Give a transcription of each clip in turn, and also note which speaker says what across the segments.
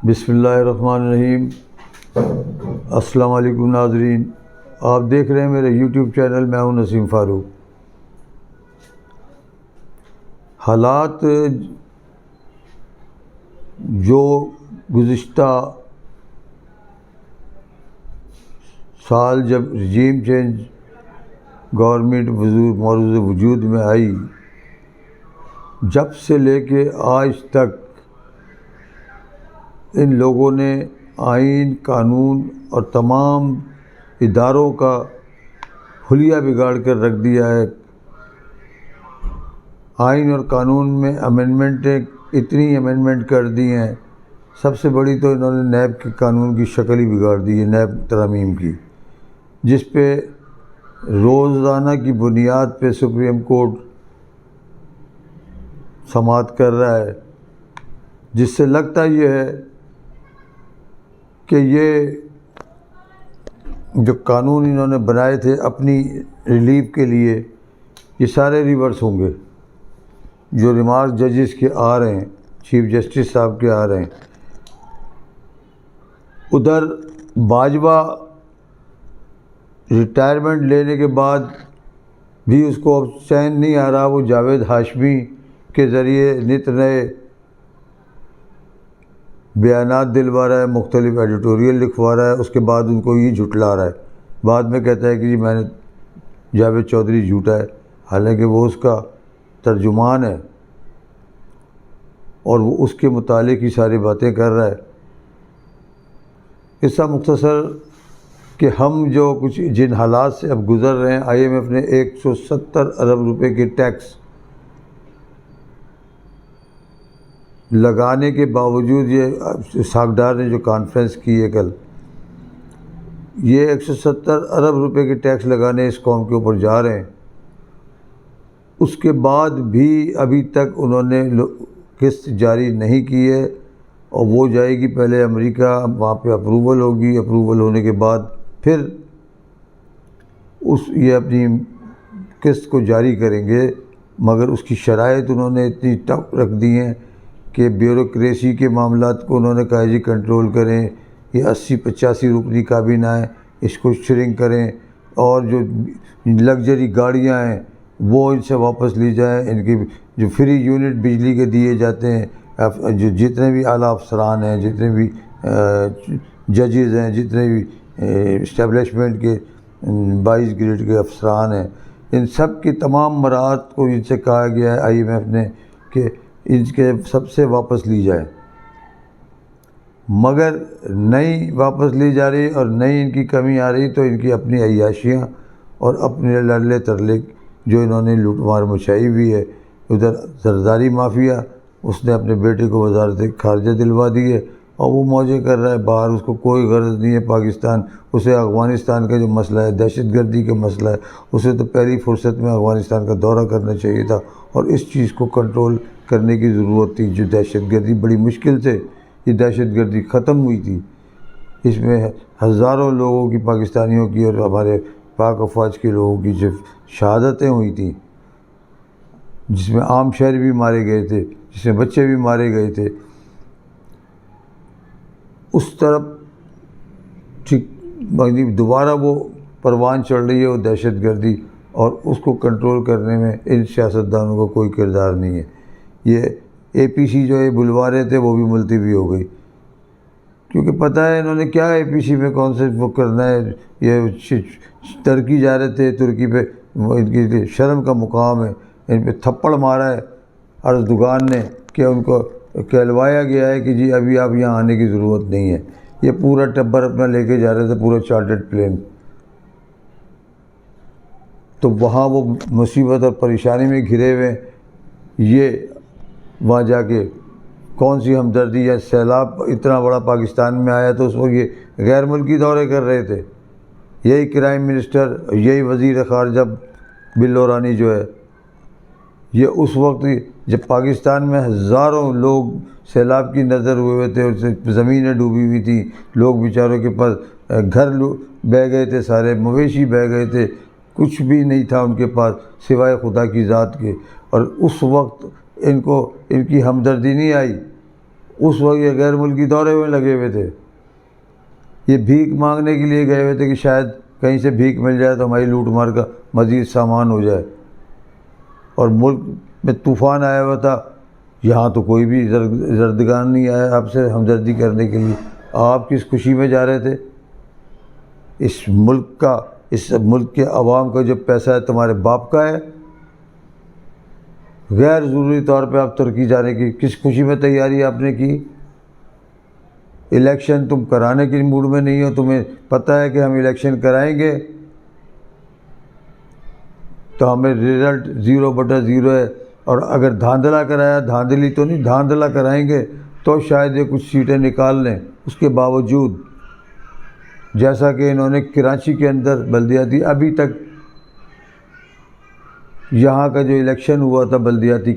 Speaker 1: بسم اللہ الرحمن الرحیم۔ السلام علیکم ناظرین، آپ دیکھ رہے ہیں میرے یوٹیوب چینل، میں ہوں نسیم فاروق۔ حالات جو گزشتہ سال جب رجیم چینج گورنمنٹ موجود وجود میں آئی، جب سے لے کے آج تک ان لوگوں نے آئین، قانون اور تمام اداروں کا حلیہ بگاڑ کر رکھ دیا ہے۔ آئین اور قانون میں امینڈمنٹیں اتنی امینڈمنٹ کر دی ہیں، سب سے بڑی تو انہوں نے نیب کے قانون کی شکل ہی بگاڑ دی ہے، نیب ترامیم کی، جس پہ روزانہ کی بنیاد پہ سپریم کورٹ سماعت کر رہا ہے، جس سے لگتا یہ ہے کہ یہ جو قانون انہوں نے بنائے تھے اپنی ریلیف کے لیے، یہ سارے ریورس ہوں گے۔ جو ریمارک ججز کے آ رہے ہیں، چیف جسٹس صاحب کے آ رہے ہیں، ادھر باجوہ ریٹائرمنٹ لینے کے بعد بھی اس کو اب چین نہیں آ رہا، وہ جاوید ہاشمی کے ذریعے نت نئے بیانات دلوا رہا ہے، مختلف ایڈیٹوریل لکھوا رہا ہے، اس کے بعد ان کو یہ جھٹلا رہا ہے، بعد میں کہتا ہے کہ جی میں نے جاوید چودھری جھوٹا ہے، حالانکہ وہ اس کا ترجمان ہے اور وہ اس کے متعلق ہی ساری باتیں کر رہا ہے۔ اس کا مختصر کہ ہم جو کچھ جن حالات سے اب گزر رہے ہیں، آئی ایم ایف نے 170 ارب روپے کے ٹیکس لگانے کے باوجود، یہ ساکھدار نے جو کانفرنس کی ہے کل، یہ 170 ارب روپے کے ٹیکس لگانے اس قوم کے اوپر جا رہے ہیں، اس کے بعد بھی ابھی تک انہوں نے قسط جاری نہیں کی ہے، اور وہ جائے گی پہلے امریکہ، وہاں پہ اپروول ہوگی، اپروول ہونے کے بعد پھر یہ اپنی قسط کو جاری کریں گے، مگر اس کی شرائط انہوں نے اتنی ٹف رکھ دی ہیں کہ بیوروکریسی کے معاملات کو انہوں نے کہا جی کنٹرول کریں، یہ 80-85 رکنی کابینہ ہے، اس کو شرنک کریں، اور جو لگژری گاڑیاں ہیں وہ ان سے واپس لی جائیں، ان کی جو فری یونٹ بجلی کے دیے جاتے ہیں، جو جتنے بھی اعلیٰ افسران ہیں، جتنے بھی ججز ہیں، جتنے بھی اسٹیبلشمنٹ کے 22 گریڈ کے افسران ہیں، ان سب کی تمام مراعات کو ان سے کہا گیا ہے آئی ایم ایف نے کہ ان کے سب سے واپس لی جائے، مگر نئی واپس لی جا رہی اور نئی ان کی کمی آ رہی، تو ان کی اپنی عیاشیاں اور اپنے لڑلے ترلے جو انہوں نے لوٹ مار مچائی ہوئی ہے۔ ادھر زرداری مافیا، اس نے اپنے بیٹے کو وزارت خارجہ دلوا دی ہے اور وہ موجیں کر رہا ہے باہر، اس کو کوئی غرض نہیں ہے پاکستان، اسے افغانستان کا جو مسئلہ ہے، دہشت گردی کا مسئلہ ہے، اسے تو پہلی فرصت میں افغانستان کا دورہ کرنا چاہیے تھا اور اس چیز کو کنٹرول کرنے کی ضرورت تھی۔ جو دہشت گردی بڑی مشکل سے یہ دہشت گردی ختم ہوئی تھی، اس میں ہزاروں لوگوں کی، پاکستانیوں کی اور ہمارے پاک افواج کے لوگوں کی جو شہادتیں ہوئی تھیں، جس میں عام شہری بھی مارے گئے تھے، جس میں بچے بھی مارے گئے تھے، اس طرف دوبارہ وہ پروان چڑھ رہی ہے وہ دہشت گردی، اور اس کو کنٹرول کرنے میں ان سیاستدانوں کا کوئی کردار نہیں ہے۔ یہ اے پی سی جو ہے بلوا رہے تھے، وہ بھی ملتوی ہو گئی، کیونکہ پتہ ہے انہوں نے کیا اے پی سی میں کون سے وہ کرنا ہے۔ یہ ترکی جا رہے تھے، ترکی پہ ان کی شرم کا مقام ہے، ان پہ تھپڑ مارا ہے اردوغان نے کہ ان کو کہلوایا گیا ہے کہ جی ابھی آپ یہاں آنے کی ضرورت نہیں ہے۔ یہ پورا ٹبر اپنا لے کے جا رہے تھے، پورا چارٹرڈ پلین، تو وہاں وہ مصیبت اور پریشانی میں گھرے ہوئے، یہ وہاں جا کے کون سی ہمدردی یا سیلاب اتنا بڑا پاکستان میں آیا تو اس وقت یہ غیر ملکی دورے کر رہے تھے، یہی کرائم منسٹر، یہی وزیر خارجہ بلو رانی جو ہے، یہ اس وقت جب پاکستان میں ہزاروں لوگ سیلاب کی نظر ہوئے تھے، زمینیں ڈوبی ہوئی تھیں، لوگ بیچاروں کے پاس گھر بہہ گئے تھے، سارے مویشی بہہ گئے تھے، کچھ بھی نہیں تھا ان کے پاس سوائے خدا کی ذات کے، اور اس وقت ان کی ہمدردی نہیں آئی، اس وقت یہ غیر ملکی دورے میں لگے ہوئے تھے، یہ بھیک مانگنے کے لیے گئے ہوئے تھے کہ شاید کہیں سے بھیک مل جائے تو ہماری لوٹ مار کا مزید سامان ہو جائے، اور ملک میں طوفان آیا ہوا تھا، یہاں تو کوئی بھی زردگان نہیں آیا آپ سے ہمدردی کرنے کے لیے۔ آپ کس خوشی میں جا رہے تھے؟ اس ملک کے عوام کا جو پیسہ ہے تمہارے باپ کا ہے، غیر ضروری طور پہ آپ ترکی جانے کی کس خوشی میں تیاری آپ نے کی؟ الیکشن تم کرانے کے موڈ میں نہیں ہو، تمہیں پتہ ہے کہ ہم الیکشن کرائیں گے تو ہمیں رزلٹ 0/0 ہے، اور اگر دھاندلا کرایا، دھاندلی تو نہیں، دھاندلا کرائیں گے تو شاید یہ کچھ سیٹیں نکال لیں۔ اس کے باوجود جیسا کہ انہوں نے کراچی کے اندر بلدیاتی، ابھی تک یہاں کا جو الیکشن ہوا تھا بلدیاتی،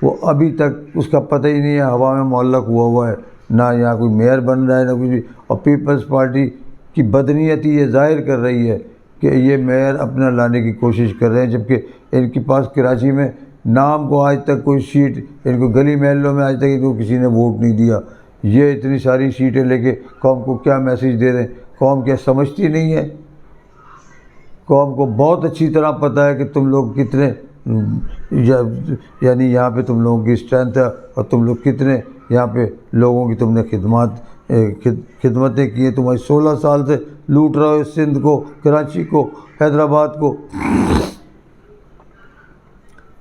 Speaker 1: وہ ابھی تک اس کا پتہ ہی نہیں ہے، ہوا میں معلق ہوا ہے، نہ یہاں کوئی میئر بن رہا ہے نہ کچھ بھی۔ اور پیپلز پارٹی کی بدنیتی یہ ظاہر کر رہی ہے کہ یہ میئر اپنا لانے کی کوشش کر رہے ہیں، جبکہ ان کے پاس کراچی میں نام کو آج تک کوئی سیٹ، ان کو گلی محلوں میں آج تک ان کو کسی نے ووٹ نہیں دیا۔ یہ اتنی ساری سیٹیں لے کے قوم کو کیا میسیج دے رہے ہیں؟ قوم کیا سمجھتی نہیں ہے؟ قوم کو بہت اچھی طرح پتہ ہے کہ تم لوگ کتنے، یعنی یہاں پہ تم لوگوں کی اسٹرینتھ ہے، اور تم لوگ کتنے یہاں پہ لوگوں کی تم نے خدمتیں کی ہیں۔ تمہاری 16 سال سے لوٹ رہے ہو سندھ کو، کراچی کو، حیدرآباد کو۔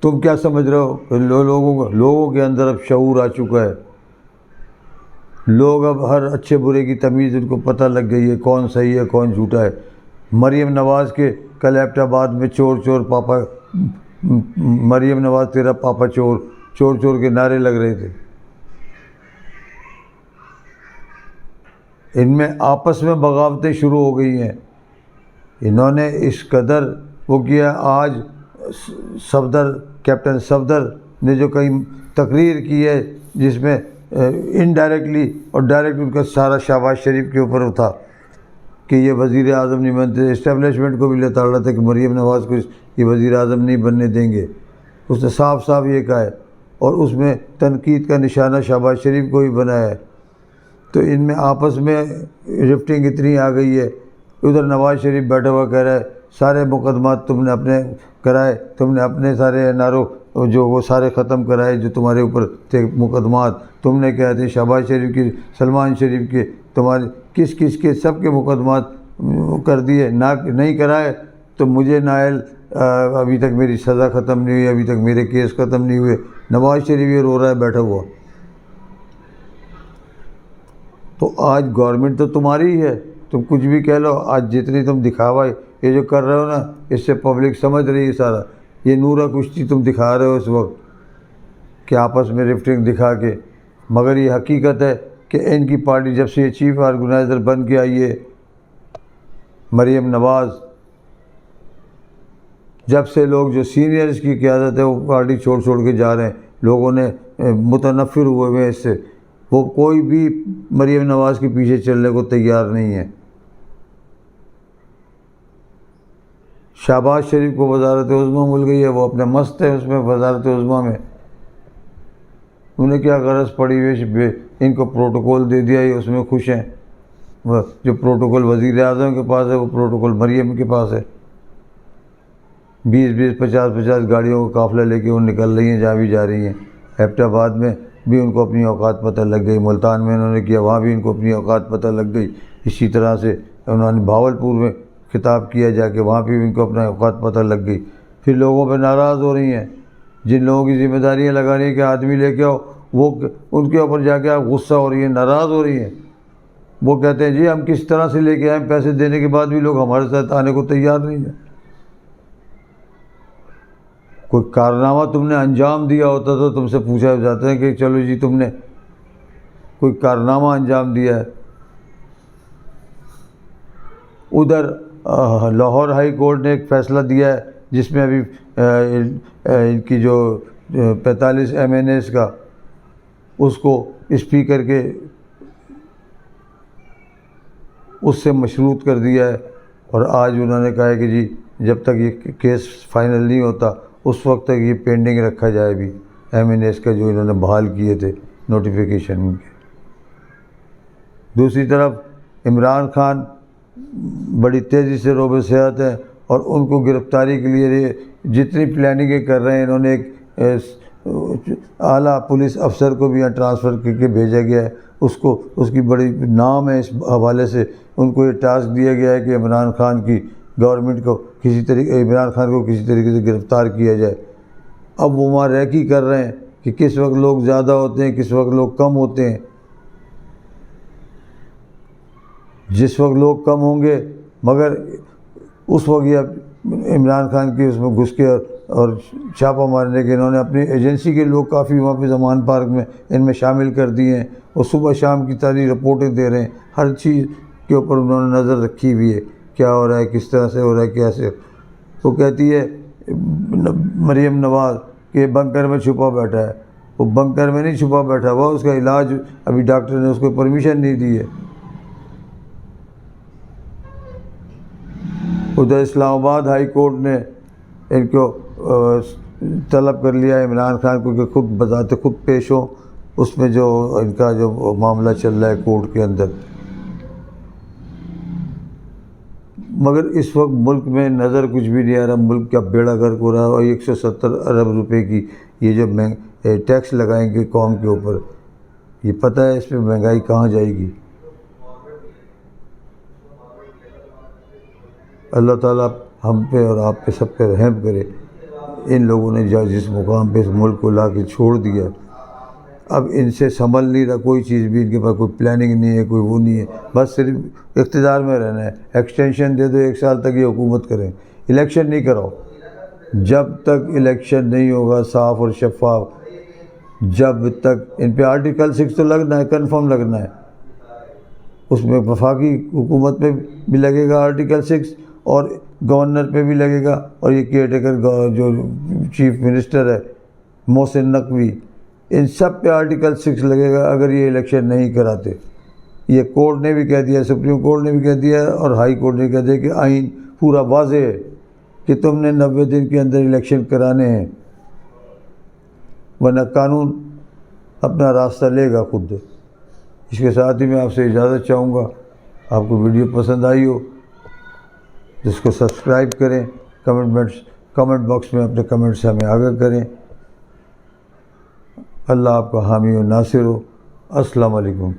Speaker 1: تم کیا سمجھ رہے ہو کہ لوگوں کے اندر اب شعور آ چکا ہے، لوگ اب ہر اچھے برے کی تمیز ان کو پتہ لگ گئی ہے، کون صحیح ہے کون جھوٹا ہے۔ مریم نواز کے کل ایبٹ آباد میں چور چور پاپا، مریم نواز تیرا پاپا چور، چور چور کے نعرے لگ رہے تھے۔ ان میں آپس میں بغاوتیں شروع ہو گئی ہیں۔ انہوں نے اس قدر وہ کیا، آج کیپٹن صفدر نے جو کئی تقریر کی ہے جس میں انڈائریکٹلی اور ڈائریکٹ ان کا سارا شہباز شریف کے اوپر تھا کہ یہ وزیر اعظم نہیں بنتے، اسٹیبلشمنٹ کو بھی لتا رہا تھا کہ مریم نواز کو یہ وزیر اعظم نہیں بننے دیں گے۔ اس نے صاف صاف یہ کہا ہے، اور اس میں تنقید کا نشانہ شہباز شریف کو بھی بنایا ہے۔ تو ان میں آپس میں رفٹنگ اتنی آ گئی ہے، ادھر نواز شریف بیٹھا ہوا کہہ رہا ہے سارے مقدمات تم نے اپنے کرائے، تم نے اپنے سارے NRO جو وہ سارے ختم کرائے جو تمہارے اوپر تھے مقدمات، تم نے کہتے شہباز شریف کی، سلمان شریف کے، تمہارے کس کے سب کے مقدمات کر دیے، نہیں کرائے تو مجھے نائل ابھی تک میری سزا ختم نہیں ہوئی، ابھی تک میرے کیس ختم نہیں ہوئے۔ نواز شریف یہ رو رہا ہے بیٹھا ہوا۔ تو آج گورنمنٹ تو تمہاری ہی ہے، تم کچھ بھی کہہ لو۔ آج جتنی تم دکھاوا یہ جو کر رہے ہو نا، اس سے پبلک سمجھ رہی ہے سارا، یہ نورہ کشتی تم دکھا رہے ہو اس وقت کہ آپس میں رفٹنگ دکھا کے، مگر یہ حقیقت ہے کہ ان کی پارٹی جب سے یہ چیف آرگنائزر بن کے آئی ہے مریم نواز، جب سے لوگ جو سینئرز کی قیادت ہے وہ پارٹی چھوڑ کے جا رہے ہیں، لوگوں نے متنفر ہوئے ہوئے اس سے، وہ کوئی بھی مریم نواز کے پیچھے چلنے کو تیار نہیں ہے۔ شہباز شریف کو وزارت عظمیٰ مل گئی ہے، وہ اپنے مست ہے اس میں، وزارت عظمیٰ میں انہیں کیا غرض پڑی ہوئی، ان کو پروٹوکول دے دیا، یہ اس میں خوش ہیں۔ جو پروٹوکول وزیر اعظم کے پاس ہے وہ پروٹوکول مریم کے پاس ہے۔ 20 50 گاڑیوں کا قافلہ لے کے وہ نکل رہی ہیں جہاں بھی جا رہی ہیں۔ ایبٹ آباد میں بھی ان کو اپنی اوقات پتہ لگ گئی، ملتان میں انہوں نے کیا، وہاں بھی ان کو اپنی اوقات پتہ لگ گئی۔ اسی طرح سے انہوں نے بھاولپور میں خطاب کیا جا کے، وہاں پہ بھی ان کو اپنا اوقات پتہ لگ گئی۔ پھر لوگوں پہ ناراض ہو رہی ہیں، جن لوگوں کی ذمہ داریاں لگانی ہے کہ آدمی لے کے آؤ، وہ ان کے اوپر جا کے آپ غصہ ہو رہی ہیں، ناراض ہو رہی ہیں۔ وہ کہتے ہیں جی ہم کس طرح سے لے کے آئیں، پیسے دینے کے بعد بھی لوگ ہمارے ساتھ آنے کو تیار نہیں ہیں۔ کوئی کارنامہ تم نے انجام دیا ہوتا تو تم سے پوچھا جاتا ہے کہ چلو جی تم نے کوئی کارنامہ انجام دیا ہے۔ ادھر لاہور ہائی کورٹ نے ایک فیصلہ دیا ہے جس میں ابھی ان کی جو 45 MNAs کا، اس کو اسپیکر کے اس سے مشروط کر دیا ہے، اور آج انہوں نے کہا ہے کہ جی جب تک یہ کیس فائنل نہیں ہوتا اس وقت تک یہ پینڈنگ رکھا جائے بھی MNAs کا جو انہوں نے بحال کیے تھے۔ نوٹیفیکیشن کے۔ دوسری طرف عمران خان بڑی تیزی سے روب صحت ہے اور ان کو گرفتاری کے لیے جتنی پلاننگیں کر رہے ہیں، انہوں نے ایک اعلیٰ پولیس افسر کو بھی یہاں ٹرانسفر کر کے بھیجا گیا ہے، اس کی بڑی نام ہے، اس حوالے سے ان کو یہ ٹاسک دیا گیا ہے کہ عمران خان کی گورنمنٹ کو عمران خان کو کسی طریقے سے گرفتار کیا جائے۔ اب وہ وہاں ریکی کر رہے ہیں کہ کس وقت لوگ زیادہ ہوتے ہیں، کس وقت لوگ کم ہوتے ہیں۔ جس وقت لوگ کم ہوں گے مگر اس وقت یہ عمران خان کی اس میں گھس کے اور چھاپہ مارنے کے انہوں نے اپنی ایجنسی کے لوگ کافی وہاں پہ زمان پارک میں ان میں شامل کر دیے ہیں، اور صبح شام کی تاریخ رپورٹیں دے رہے ہیں، ہر چیز کے اوپر انہوں نے نظر رکھی ہوئی ہے، کیا ہو رہا ہے، کس طرح سے ہو رہا ہے، کیسے۔ وہ کہتی ہے مریم نواز کہ بنکر میں چھپا بیٹھا ہے، وہ بنکر میں نہیں چھپا بیٹھا ہوا، اس کا علاج ابھی ڈاکٹر نے اس کو پرمیشن نہیں دی ہے۔ ادھر اسلام آباد ہائی کورٹ نے ان کو طلب کر لیا عمران خان کو کہ خود بذات خود پیش ہوں اس میں جو ان کا جو معاملہ چل رہا ہے کورٹ کے اندر۔ مگر اس وقت ملک میں نظر کچھ بھی نہیں آ رہا، ملک کا بیڑا غرق ہو رہا ہے، اور 170 ارب روپے کی یہ جو ٹیکس لگائیں گے قوم کے اوپر، یہ پتہ ہے اس پہ مہنگائی کہاں جائے گی۔ اللہ تعالیٰ ہم پہ اور آپ پہ سب پہ رحم کرے۔ ان لوگوں نے جس مقام پہ اس ملک کو لا کے چھوڑ دیا، اب ان سے سنبھل نہیں رہا کوئی چیز بھی، ان کے پاس کوئی پلاننگ نہیں ہے، کوئی وہ نہیں ہے، بس صرف اقتدار میں رہنا ہے۔ ایکسٹینشن دے دو 1 سال تک یہ حکومت کریں، الیکشن نہیں کراؤ۔ جب تک الیکشن نہیں ہوگا صاف اور شفاف، جب تک ان پہ آرٹیکل 6 تو لگنا ہے، کنفرم لگنا ہے، اس میں وفاقی حکومت میں بھی لگے گا آرٹیکل 6 اور گورنر پہ بھی لگے گا، اور یہ کیئر ٹیکر جو چیف منسٹر ہے محسن نقوی، ان سب پہ آرٹیکل 6 لگے گا اگر یہ الیکشن نہیں کراتے۔ یہ کورٹ نے بھی کہہ دیا، سپریم کورٹ نے بھی کہہ دیا اور ہائی کورٹ نے کہہ دیا کہ آئین پورا واضح ہے کہ تم نے 90 دن کے اندر الیکشن کرانے ہیں، ورنہ قانون اپنا راستہ لے گا خود۔ اس کے ساتھ ہی میں آپ سے اجازت چاہوں گا، آپ کو ویڈیو پسند آئی ہو جس کو سبسکرائب کریں، کمنٹ باکس میں اپنے کمنٹ سے ہمیں آگاہ کریں۔ اللہ آپ کا حامی و ناصر ہو۔ السلام علیکم۔